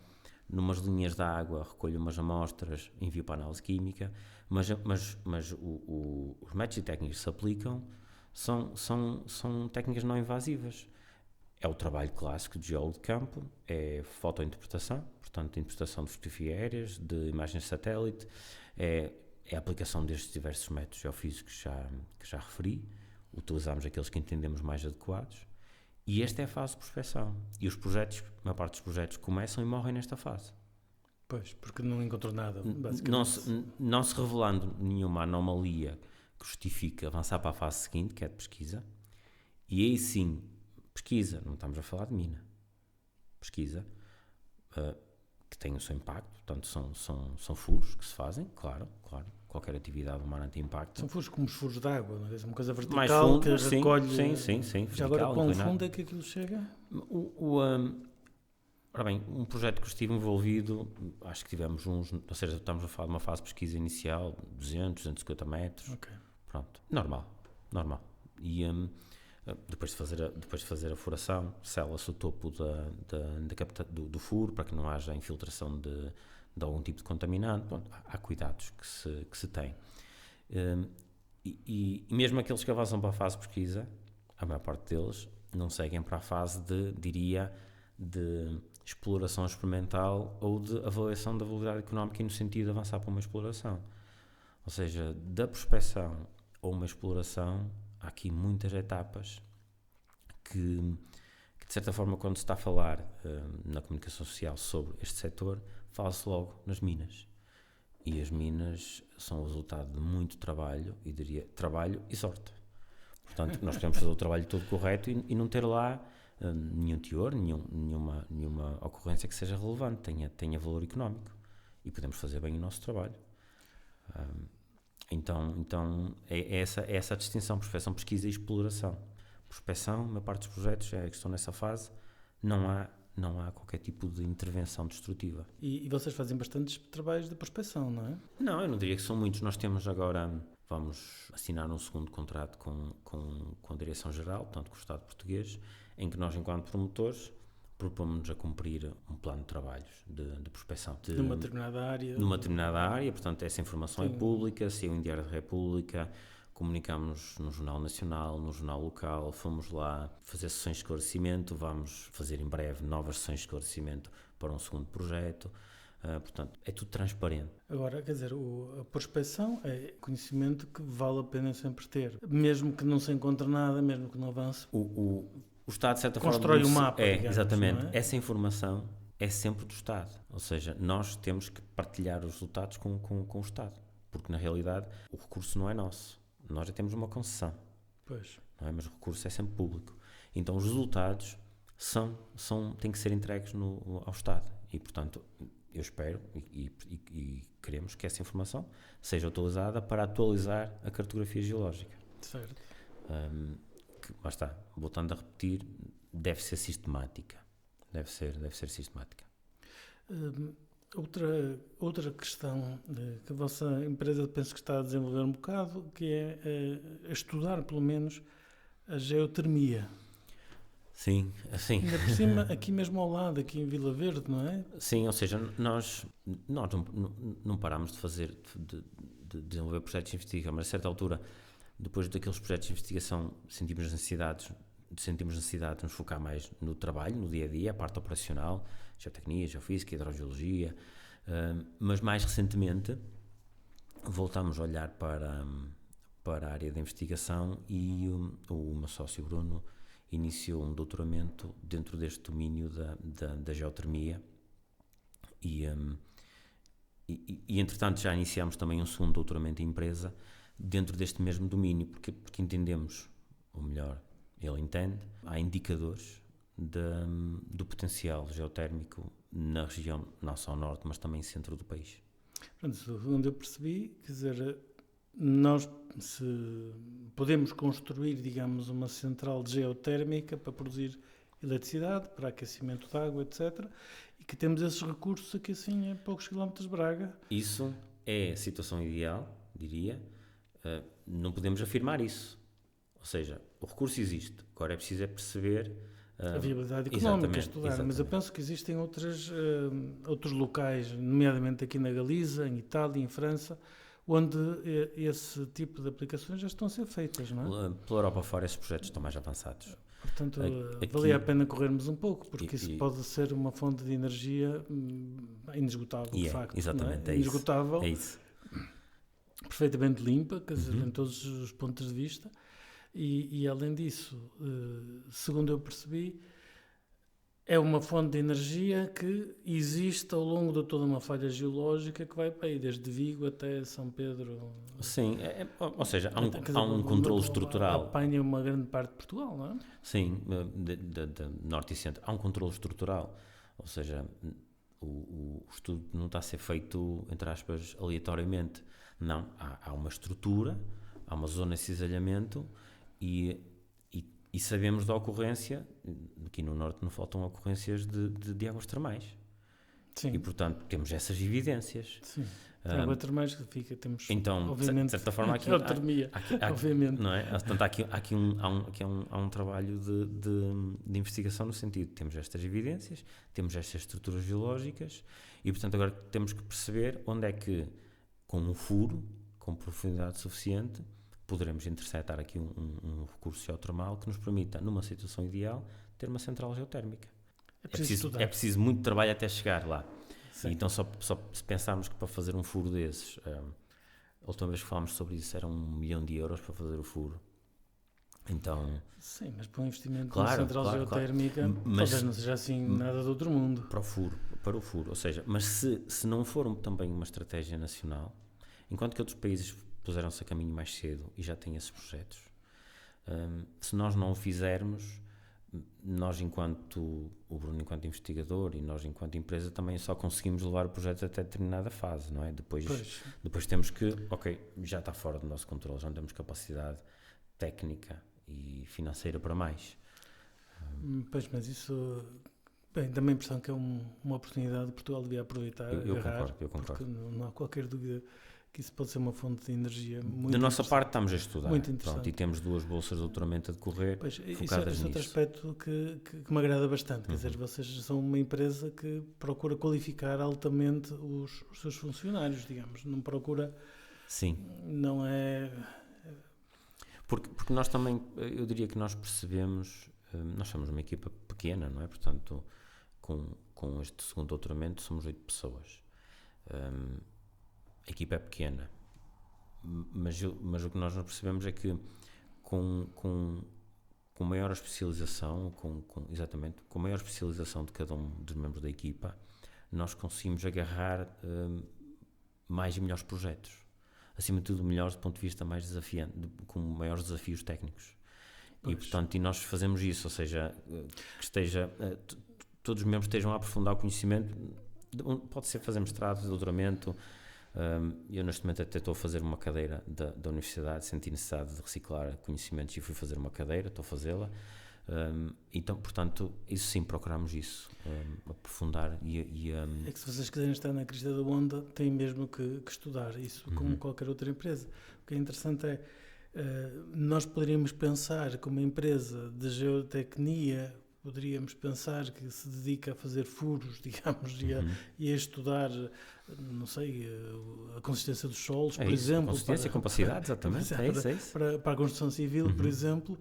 numas linhas de água recolho umas amostras, envio para a análise química, mas os métodos e técnicas que se aplicam são técnicas não invasivas. É o trabalho clássico de geólogo de campo, é fotointerpretação, portanto, interpretação de fotografias aéreas, de imagens de satélite, é a aplicação destes diversos métodos geofísicos que já referi, utilizamos aqueles que entendemos mais adequados, e esta é a fase de prospecção. E os projetos, a maior parte dos projetos começam e morrem nesta fase. Pois, porque não encontrou nada, basicamente. Não se revelando nenhuma anomalia que justifique avançar para a fase seguinte, que é de pesquisa, e aí sim, pesquisa, não estamos a falar de mina, pesquisa, que têm o seu impacto, portanto são furos que se fazem, claro, qualquer atividade humana tem impacto. São furos como os furos de água, não é? Uma coisa vertical mais fundo, que sim, recolhe... Sim, já agora, quão fundo é que aquilo chega? Ora bem, um projeto que eu estive envolvido, acho que tivemos ou seja, estamos a falar de uma fase de pesquisa inicial, 250 metros, pronto, normal. E depois de fazer a furação, sela-se o topo do furo para que não haja infiltração de algum tipo de contaminante. Bom, há cuidados que se tem. E mesmo aqueles que avançam para a fase de pesquisa, a maior parte deles não seguem para a fase de exploração experimental ou de avaliação da validade económica no sentido de avançar para uma exploração. Ou seja, da prospecção ou uma exploração, há aqui muitas etapas que de certa forma, quando se está a falar na comunicação social sobre este setor, fala-se logo nas minas. E as minas são o resultado de muito trabalho, e diria trabalho e sorte. Portanto, nós podemos fazer o trabalho todo correto e não ter lá nenhum teor, nenhuma ocorrência que seja relevante, tenha valor económico. E podemos fazer bem o nosso trabalho. Então é essa a distinção, prospecção, pesquisa e exploração. Prospecção, a maior parte dos projetos que estão nessa fase, não há qualquer tipo de intervenção destrutiva. E vocês fazem bastantes trabalhos de prospecção, não é? Não, eu não diria que são muitos. Nós temos agora, vamos assinar um segundo contrato com a Direção-Geral, portanto com o Estado português, em que nós, enquanto promotores, propomos-nos a cumprir um plano de trabalhos de prospecção. Numa determinada área. Numa determinada área, portanto essa informação é pública, saiu em Diário da República, comunicámos no Jornal Nacional, no Jornal Local, fomos lá fazer sessões de esclarecimento, vamos fazer em breve novas sessões de esclarecimento para um segundo projeto, portanto é tudo transparente. Agora, quer dizer, a prospecção é conhecimento que vale a pena sempre ter, mesmo que não se encontre nada, mesmo que não avance. O Estado, de certa constrói forma, o mapa, digamos, exatamente, não é? Essa informação é sempre do Estado, ou seja, nós temos que partilhar os resultados com o Estado, porque na realidade o recurso não é nosso. Nós já temos uma concessão, pois. Não é? Mas o recurso é sempre público. Então os resultados têm que ser entregues ao Estado. E, portanto, eu espero e queremos que essa informação seja utilizada para atualizar a cartografia geológica. Certo. Lá está, voltando a repetir, deve ser sistemática. Deve ser sistemática. Outra questão que a vossa empresa penso que está a desenvolver um bocado, que é estudar pelo menos a geotermia. Sim. Ainda por cima, aqui mesmo ao lado, aqui em Vila Verde, não é? Sim, ou seja, nós não parámos de desenvolver projetos de investigação, mas a certa altura, depois daqueles projetos de investigação, sentimos necessidade de nos focar mais no trabalho, no dia-a-dia, a parte operacional, geotecnia, geofísica, hidrogeologia, mas mais recentemente voltámos a olhar para a área da investigação e o meu sócio Bruno iniciou um doutoramento dentro deste domínio da geotermia e entretanto já iniciámos também um segundo doutoramento em empresa dentro deste mesmo domínio, porque entendemos, ou melhor, ele entende, há indicadores do potencial geotérmico na região, não só norte, mas também centro do país. Onde eu percebi, quer dizer, nós podemos construir, digamos, uma central geotérmica para produzir eletricidade, para aquecimento de água, etc. E que temos esses recursos aqui assim a poucos quilómetros de Braga. Isso é a situação ideal, diria. Não podemos afirmar isso. Ou seja, o recurso existe. Agora é preciso perceber a viabilidade económica, estudar. Exatamente. Mas eu penso que existem outros locais, nomeadamente aqui na Galiza, em Itália, em França, onde esse tipo de aplicações já estão a ser feitas, não é? Pela Europa fora, esses projetos estão mais avançados. Portanto, valia a pena corrermos um pouco, porque isso pode ser uma fonte de energia inesgotável, de facto. Exatamente, é inesgotável, é isso. Perfeitamente limpa, quer dizer, em todos os pontos de vista. E além disso, segundo eu percebi, é uma fonte de energia que existe ao longo de toda uma falha geológica que vai para aí, desde Vigo até São Pedro. Sim, ou seja, há um controle estrutural. Apanha uma grande parte de Portugal, não é? Sim, de norte e centro. Há um controle estrutural, ou seja, o estudo não está a ser feito, entre aspas, aleatoriamente. Não, há uma estrutura, há uma zona de cisalhamento e sabemos da ocorrência, aqui no Norte não faltam ocorrências de águas termais. Sim. E, portanto, temos essas evidências. Sim. Água termais que fica, temos, então, obviamente, de certa forma, aqui, geotermia, obviamente. Não é? Portanto, há um trabalho de investigação no sentido, temos estas evidências, temos estas estruturas geológicas e, portanto, agora temos que perceber onde é que, com um furo, com profundidade suficiente, poderemos interceptar aqui um recurso geotermal que nos permita, numa situação ideal, ter uma central geotérmica. É preciso muito trabalho até chegar lá. Então, só se pensarmos que para fazer um furo desses, a última vez que falámos sobre isso, era 1 milhão de euros para fazer o furo. Então, sim, mas para um investimento na central geotérmica, talvez não seja assim nada do outro mundo. Para o furo. Ou seja, mas se não for também uma estratégia nacional, enquanto que outros países puseram-se a caminho mais cedo e já têm esses projetos, se nós não o fizermos, nós o Bruno enquanto investigador e nós enquanto empresa também só conseguimos levar o projeto até determinada fase, não é? Depois temos que, já está fora do nosso controle, já não temos capacidade técnica e financeira para mais. Pois, mas isso, bem, dá-me a impressão que é uma oportunidade que Portugal devia aproveitar, eu concordo. Porque não há qualquer dúvida que isso pode ser uma fonte de energia muito da nossa parte estamos a estudar. Muito interessante. Pronto, e temos 2 bolsas de doutoramento a decorrer, pois, focadas isso é outro aspecto que me agrada bastante. Quer dizer, vocês são uma empresa que procura qualificar altamente os seus funcionários, digamos. Não procura... Sim. Não é... Porque nós também, eu diria que nós percebemos, nós somos uma equipa pequena, não é? Portanto, com este segundo doutoramento somos 8 pessoas. A equipa é pequena, mas o que nós não percebemos é que com maior especialização, exatamente, com maior especialização de cada um dos membros da equipa, nós conseguimos agarrar mais e melhores projetos. Acima de tudo, melhores do ponto de vista mais desafiante, com maiores desafios técnicos. Pois. E, portanto, nós fazemos isso, ou seja, que todos os membros estejam a aprofundar o conhecimento, pode ser fazer mestrado, doutoramento. Eu neste momento até estou a fazer uma cadeira da universidade, senti necessidade de reciclar conhecimentos e fui fazer uma cadeira, estou a fazê-la. Então, portanto, isso sim, procuramos isso, aprofundar É que se vocês quiserem estar na crista da onda, têm mesmo que estudar isso, como qualquer outra empresa. O que é interessante é, nós poderíamos pensar que uma empresa de geotecnia, poderíamos pensar que se dedica a fazer furos, digamos, e a estudar, não sei, a consistência dos solos, por exemplo. Consistência, capacidade, exatamente. Para a construção civil, por exemplo,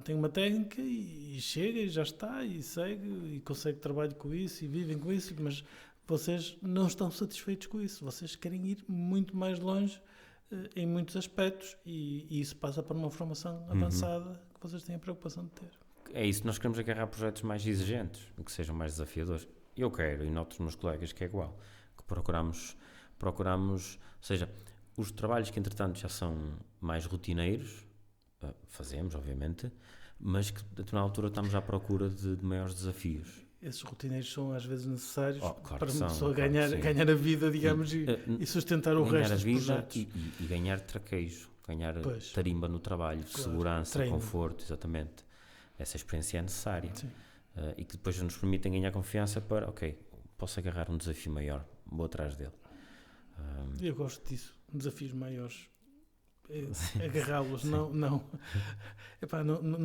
tem uma técnica e chega e já está, e segue, e consegue trabalho com isso, e vivem com isso, mas vocês não estão satisfeitos com isso. Vocês querem ir muito mais longe em muitos aspectos, e isso passa para uma formação avançada que vocês têm a preocupação de ter. É isso, nós queremos agarrar projetos mais exigentes, que sejam mais desafiadores. Eu quero, e noto os meus colegas que é igual, que procuramos, ou seja, os trabalhos que entretanto já são mais rotineiros, fazemos, obviamente, mas que a determinada altura estamos à procura de maiores desafios. Esses rotineiros são às vezes necessários claro para uma pessoa claro ganhar a vida, digamos, e sustentar o resto dos projetos. E ganhar traquejo, ganhar tarimba no trabalho, segurança, conforto, exatamente. Essa experiência é necessária e que depois nos permitem ganhar confiança para, posso agarrar um desafio maior, vou atrás dele. Eu gosto disso, desafios maiores, agarrá-los, não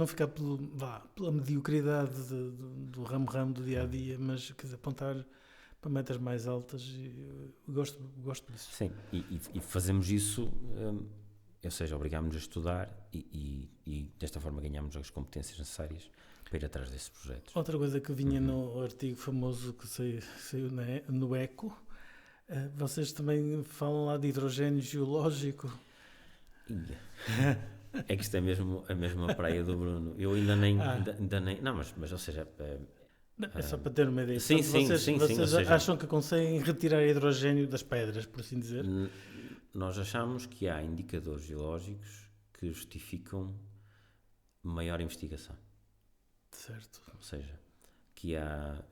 ficar pela mediocridade do ramo do dia a dia, mas quer dizer, apontar para metas mais altas. Gosto disso. Sim, e fazemos isso. Ou seja, obrigámos-nos a estudar e desta forma ganhámos as competências necessárias para ir atrás desses projetos. Outra coisa que vinha no artigo famoso que saiu no Eco, vocês também falam lá de hidrogênio geológico. É que isto é mesmo a mesma praia do Bruno. Eu ainda nem... Não, mas ou seja... É só para ter uma ideia. Sim, vocês acham que conseguem retirar hidrogênio das pedras, por assim dizer? Nós achamos que há indicadores geológicos que justificam maior investigação. Certo. Ou seja, que há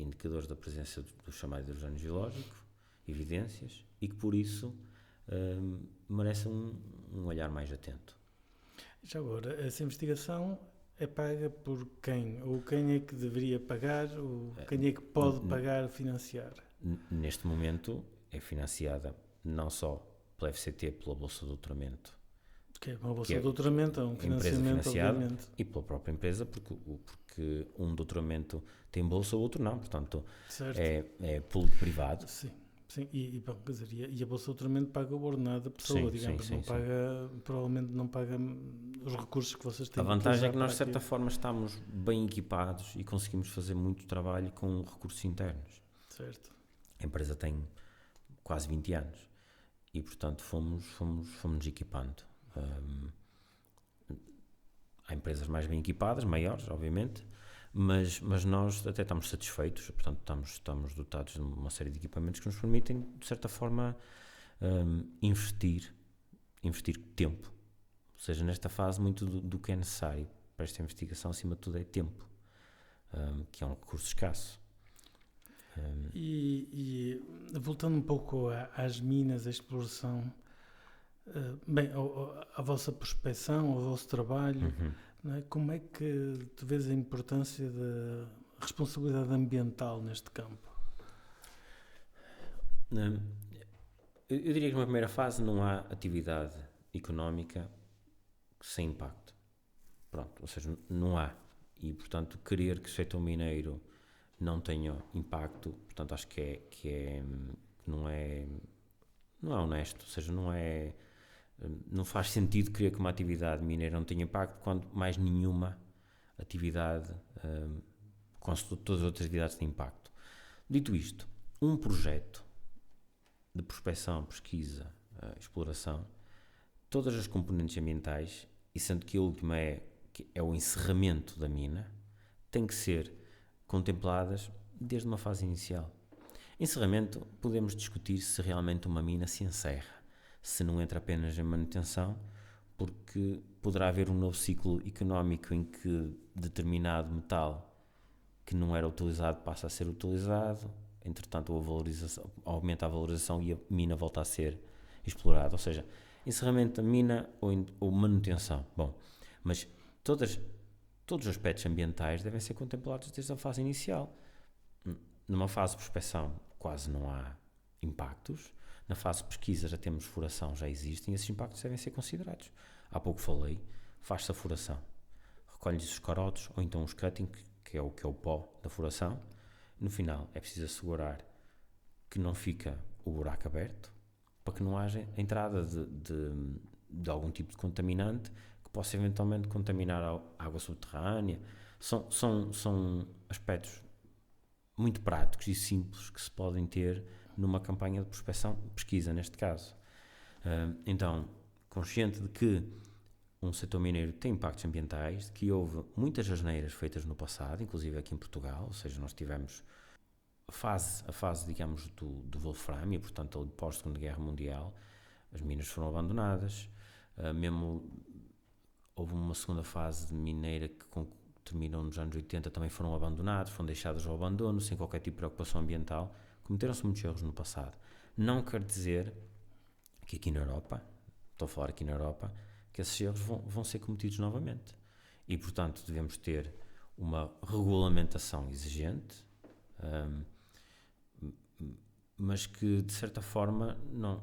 indicadores da presença do chamado hidrogênio geológico, evidências, e que por isso merecem um olhar mais atento. Já agora, essa investigação é paga por quem? Ou quem é que deveria pagar? Ou quem é que pode pagar, financiar? Neste momento é financiada não só pela FCT, pela Bolsa de Doutoramento, que é uma bolsa de doutoramento, é um financiamento, obviamente. E pela própria empresa, porque um doutoramento tem bolsa, o outro não, portanto é público-privado. Sim, e a bolsa de doutoramento paga o ordenado da pessoa, digamos, provavelmente não paga os recursos que vocês têm. A vantagem é que nós, de certa forma, estamos bem equipados e conseguimos fazer muito trabalho com recursos internos. Certo. A empresa tem quase 20 anos e, portanto, fomos equipando. Há empresas mais bem equipadas, maiores, obviamente, mas nós até estamos satisfeitos, portanto estamos dotados de uma série de equipamentos que nos permitem, de certa forma, investir tempo. Ou seja, nesta fase, muito do que é necessário para esta investigação, acima de tudo, é tempo, que é um recurso escasso. E voltando um pouco às minas, à exploração, a vossa prospecção, ao vosso trabalho, não é? Como é que tu vês a importância da responsabilidade ambiental neste campo? Eu diria que numa primeira fase não há atividade económica sem impacto. Pronto, ou seja, não há. E, portanto, querer que o setor mineiro não tenha impacto, portanto, acho que não é honesto, ou seja, não faz sentido querer que uma atividade mineira não tenha impacto quando mais nenhuma atividade, todas as outras atividades têm impacto. Dito isto, um projeto de prospecção, pesquisa, exploração, todas as componentes ambientais, e sendo que a última é o encerramento da mina, têm que ser contempladas desde uma fase inicial. Encerramento, podemos discutir se realmente uma mina se encerra, se não entra apenas em manutenção, porque poderá haver um novo ciclo económico em que determinado metal que não era utilizado passa a ser utilizado, entretanto aumenta a valorização e a mina volta a ser explorada, ou seja, encerramento da mina ou manutenção. Bom, mas todos os aspectos ambientais devem ser contemplados desde a fase inicial. Numa fase de prospecção quase não há impactos, na fase de pesquisa já temos furação, já existem, e esses impactos devem ser considerados. Há pouco falei, faz-se a furação, recolhe-se os carotos ou então os cutting, que é o pó da furação. No final é preciso assegurar que não fica o buraco aberto, para que não haja entrada de algum tipo de contaminante que possa eventualmente contaminar a água subterrânea. São aspectos muito práticos e simples que se podem ter numa campanha de prospecção, pesquisa neste caso. Então, consciente de que um setor mineiro tem impactos ambientais, de que houve muitas asneiras feitas no passado, inclusive aqui em Portugal, ou seja, nós tivemos a fase digamos, do wolframio, portanto, ali pós-Segunda Guerra Mundial, as minas foram abandonadas, mesmo houve uma segunda fase de mineira que terminou nos anos 80, também foram abandonados, foram deixados ao abandono, sem qualquer tipo de preocupação ambiental. Cometeram-se muitos erros no passado. Não quer dizer que aqui na Europa, estou a falar aqui na Europa, que esses erros vão ser cometidos novamente. E, portanto, devemos ter uma regulamentação exigente, mas que, de certa forma,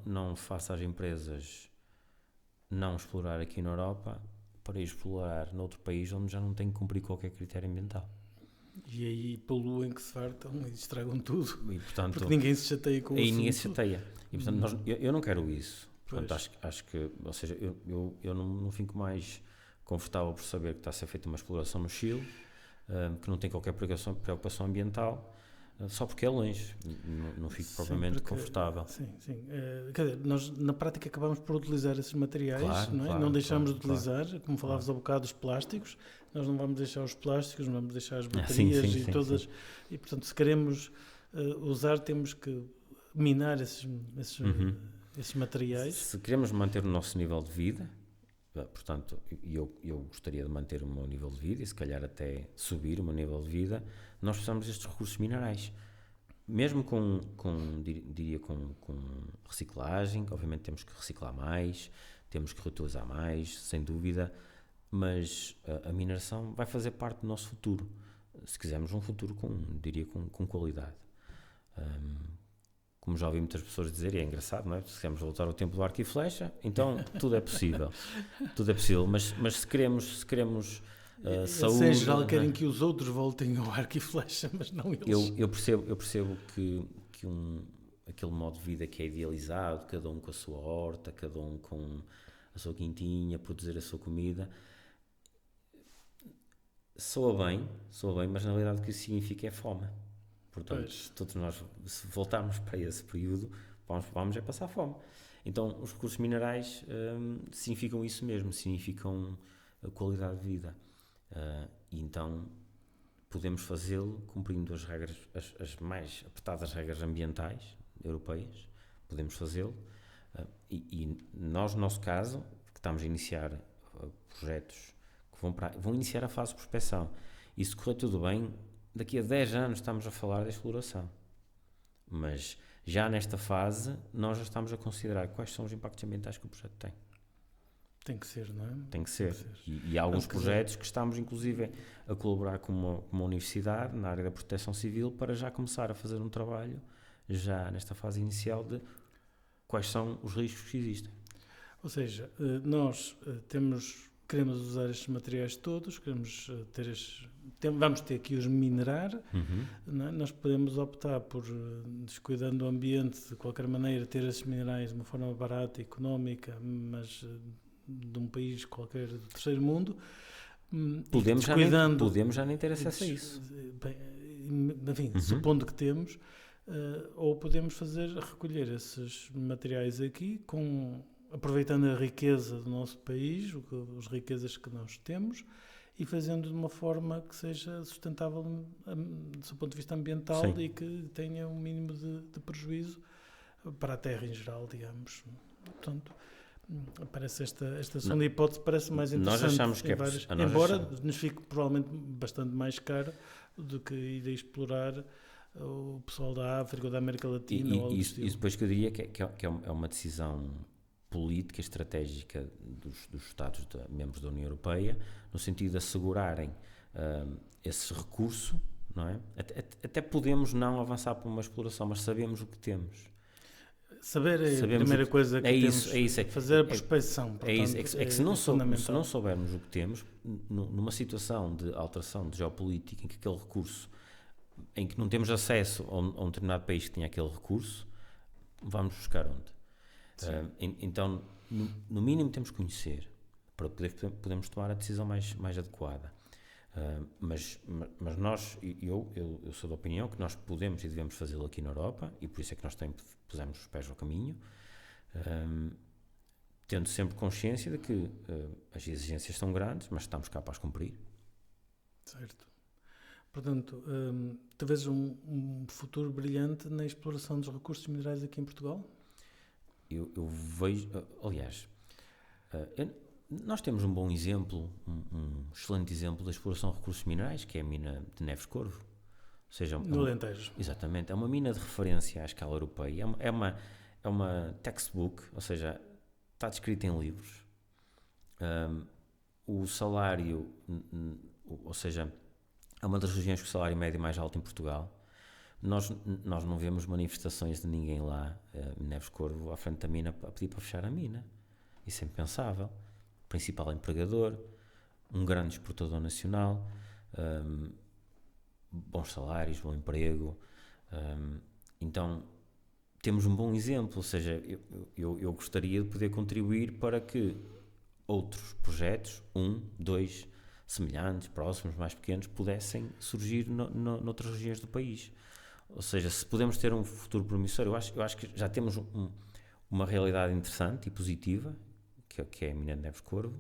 não faça as empresas não explorar aqui na Europa para explorar noutro país onde já não tem que cumprir qualquer critério ambiental. E aí poluem que se fartam e estragam tudo. E, portanto, porque ninguém se chateia com isso. Aí ninguém se chateia. E, portanto, eu não quero isso. Portanto, acho que, ou seja, eu não fico mais confortável por saber que está a ser feita uma exploração no Chile, que não tem qualquer preocupação ambiental, só porque é longe. Não fico propriamente confortável. Sim. Quer dizer, nós na prática acabamos por utilizar esses materiais, claro, não é? Claro, não deixamos de utilizar, claro, como falavas há bocado, os plásticos. Nós não vamos deixar os plásticos, não vamos deixar as baterias e todas. Sim. E, portanto, se queremos usar, temos que minar esses materiais. Se queremos manter o nosso nível de vida, Portanto, eu gostaria de manter o meu nível de vida e se calhar até subir o meu nível de vida. Nós precisamos destes recursos minerais. Mesmo com reciclagem, obviamente temos que reciclar mais, temos que reutilizar mais, sem dúvida, mas a mineração vai fazer parte do nosso futuro, se quisermos um futuro com qualidade. Como já ouvi muitas pessoas dizer, e é engraçado, não é? Se queremos voltar ao tempo do arco e flecha, então tudo é possível. Tudo é possível, mas se queremos saúde... Em geral querem que os outros voltem ao arco e flecha, mas não eles. Eu percebo que aquele modo de vida que é idealizado, cada um com a sua horta, cada um com a sua quintinha, produzir a sua comida, soa bem, mas na realidade o que isso significa é fome. Portanto, todos nós, se voltarmos para esse período, vamos passar fome. Então, os recursos minerais significam isso mesmo, significam a qualidade de vida. E então, podemos fazê-lo cumprindo as regras, as mais apertadas regras ambientais europeias, podemos fazê-lo. E nós, no nosso caso, que estamos a iniciar projetos que vão iniciar a fase de prospecção. E se correr tudo bem, daqui a 10 anos estamos a falar de exploração. Mas já nesta fase, nós já estamos a considerar quais são os impactos ambientais que o projeto tem. Tem que ser, não é? Tem que ser. E há alguns projetos que estamos, inclusive, a colaborar com uma universidade na área da proteção civil para já começar a fazer um trabalho, já nesta fase inicial, de quais são os riscos que existem. Ou seja, nós queremos usar estes materiais todos, queremos vamos ter que os minerar, não é? Nós podemos optar por, descuidando do ambiente, de qualquer maneira, ter esses minerais de uma forma barata e económica, mas de um país qualquer do terceiro mundo. Podemos já nem ter acesso a isso. Bem, enfim, supondo que temos, ou podemos recolher esses materiais aqui, aproveitando a riqueza do nosso país, as riquezas que nós temos, e fazendo de uma forma que seja sustentável do seu ponto de vista ambiental. Sim. E que tenha um mínimo de prejuízo para a terra em geral, digamos. Portanto, parece esta segunda hipótese parece mais interessante. Nós achamos que embora nos fique provavelmente bastante mais caro do que ir a explorar o pessoal da África ou da América Latina. E depois que eu diria que é uma decisão política, estratégica dos Estados membros da União Europeia, no sentido de assegurarem esse recurso, não é? Até podemos não avançar para uma exploração, mas sabemos o que temos. Saber é a primeira coisa que temos. Fazer a prospecção. Se não soubermos o que temos, numa situação de alteração de geopolítica, em que aquele recurso, em que não temos acesso a um determinado país que tenha aquele recurso, vamos buscar onde? Então, no mínimo temos que conhecer para podermos tomar a decisão mais adequada. Mas nós, eu sou da opinião que nós podemos e devemos fazê-lo aqui na Europa, e por isso é que nós pusemos os pés ao caminho, tendo sempre consciência de que as exigências são grandes, mas estamos cá para as cumprir. Certo. Portanto, talvez um futuro brilhante na exploração dos recursos minerais aqui em Portugal? Eu vejo, aliás, nós temos um bom exemplo, um excelente exemplo da exploração de recursos minerais, que é a mina de Neves Corvo. Ou seja, no Alentejo. Exatamente, é uma mina de referência à escala europeia, é uma textbook, ou seja, está descrita em livros. O salário, ou seja, é uma das regiões com o salário médio mais alto em Portugal. Nós não vemos manifestações de ninguém lá, Neves Corvo, à frente da mina, a pedir para fechar a mina. Isso é impensável. Principal empregador, um grande exportador nacional, bons salários, bom emprego. Então, temos um bom exemplo. Ou seja, eu gostaria de poder contribuir para que outros projetos, 2 semelhantes, próximos, mais pequenos, pudessem surgir noutras regiões do país. Ou seja, se podemos ter um futuro promissor, eu acho que já temos uma realidade interessante e positiva, que é a mina de Neves Corvo.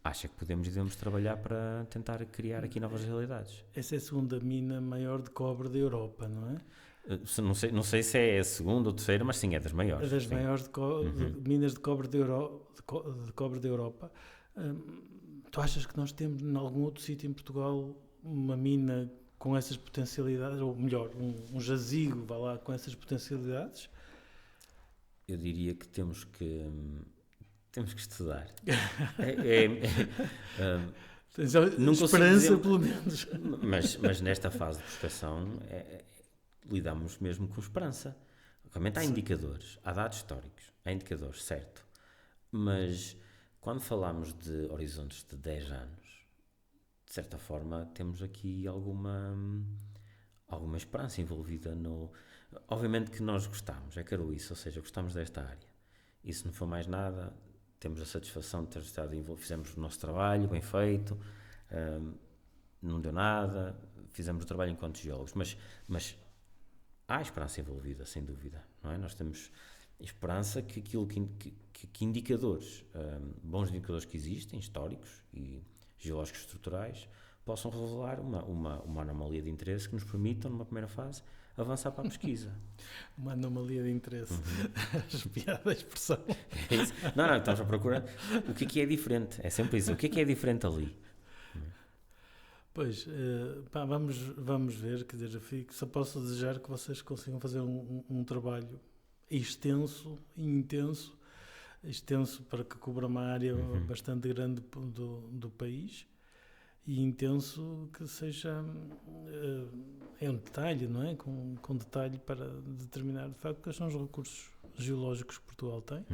Acho que podemos e devemos trabalhar para tentar criar aqui novas realidades. Essa é a segunda mina maior de cobre da Europa, não é? Não sei se é a segunda ou terceira, mas sim, é das maiores. É das maiores minas de cobre da Europa. Tu achas que nós temos em algum outro sítio em Portugal uma mina com essas potencialidades, ou melhor, um jazigo, vá lá, com essas potencialidades? Eu diria que temos que estudar. Tens esperança, pelo menos. Mas nesta fase de prospecção lidamos mesmo com esperança. Realmente há indicadores, há dados históricos, há indicadores, certo. Mas quando falamos de horizontes de 10 anos, de certa forma temos aqui alguma esperança envolvida no... Obviamente que nós gostamos, é caro isso, ou seja, gostamos desta área. E se não for mais nada, temos a satisfação de ter estado envolvido, fizemos o nosso trabalho bem feito, não deu nada, fizemos o trabalho enquanto geólogos, mas há esperança envolvida, sem dúvida, não é? Nós temos esperança que aquilo que indicadores, bons indicadores que existem, históricos e geológicos estruturais, possam revelar uma anomalia de interesse que nos permitam, numa primeira fase, avançar para a pesquisa. Uma anomalia de interesse. Espiada a expressão. É isso. Não, estamos a procurar o que é diferente. É sempre isso. O que é diferente ali? Pois, vamos ver, quer dizer, só posso desejar que vocês consigam fazer um trabalho extenso e intenso, extenso para que cubra uma área bastante grande do país, e intenso que seja é um detalhe, não é? Com detalhe para determinar de facto quais são os recursos geológicos que Portugal tem,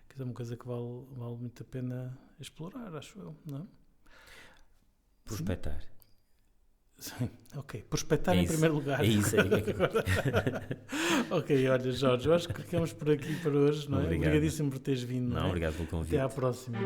que é uma coisa que vale muito a pena explorar, acho eu, não é? Prospectar. Sim, ok. Prospectar em primeiro lugar. É isso. Ok, olha, Jorge, eu acho que ficamos por aqui para hoje, não é? Obrigadíssimo por teres vindo. Não, obrigado pelo convite. Até à próxima.